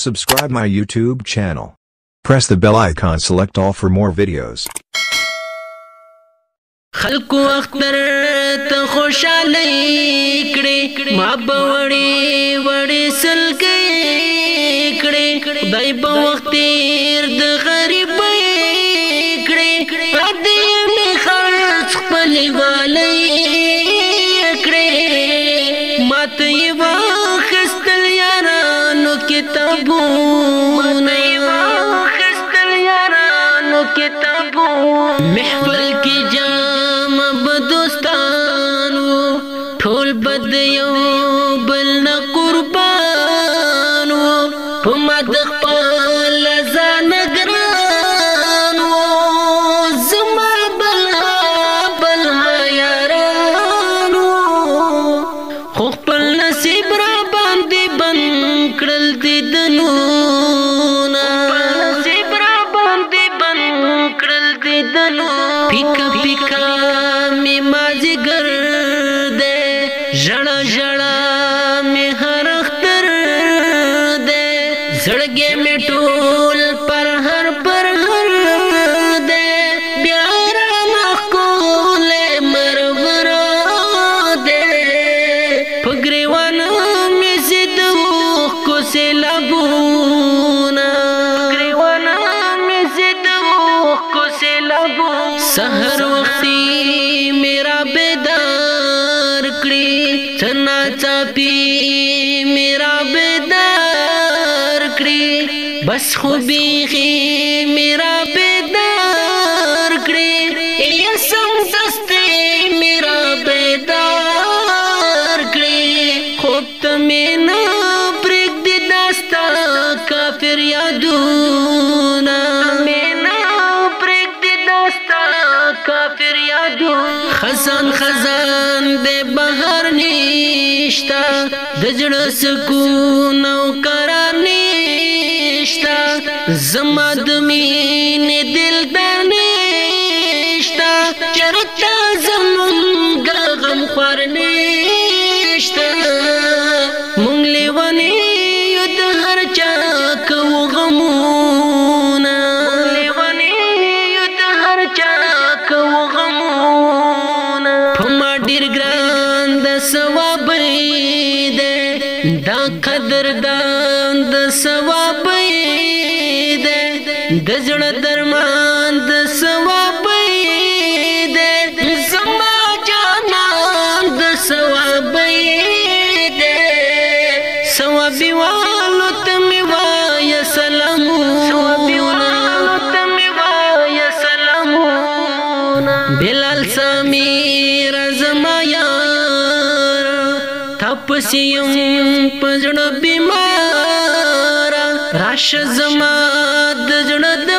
Subscribe my YouTube channel. Press the bell icon, select all for more videos. خلقو اختر ته خوشاله کړي ما بوړي وړي سلګي کړي دای په وخت تیر د غریب کړي پدې می خرڅ خپل والي کړي ماته یې واخستل یارانو کتابونه واخستل یارانو کتابونه محفل کې ټول بد یو بل نه قربانو په مد خپل ځان ګرانو زما بل یارانو خو خپل نصیب را باندې بند کړل دي دنونه نصیب را باندې بند کړل دي دنونه پیکا پیکا می مازیګر جڑا جڑا میں ہر اختر دے زڑگے میں ٹول پر ہر دے بیارا نخولے مرورا دے پگریوانا میں زدوخ کو سیلابونا پگریوانا میں زدوخ کو سیلابونا سہر وقتی میرا بیدار چنا چاپی میرا بیدار کړی بس خوبی خی میرا بیدار کړی یا سم دسته میرا بیدار کړی خوب ته مینا پرېږ دی داستا کافر یادونا مینا پرېږ دی داستا کافر یادونا خزان خزان دے بہر نشتا دجڑ سکون او قرار نشتا زما دمین دلدار نشتا چرتا زمونگا غم خوار نشتا مونگ لیوانی ید ہر چاک و غمونا مونگ لیوانی ید ہر چاک و غمونا پھما ډیر ګران د ثواب دې دا قدر دان د ثواب دې د زړه درمان د ثواب دې زما جانان د ثواب دې ثواب والو تم وای سلام ثواب والو تم وای سلام بلال سمیر زما یار تپسیم پزړه بیمار راش زما د زړه د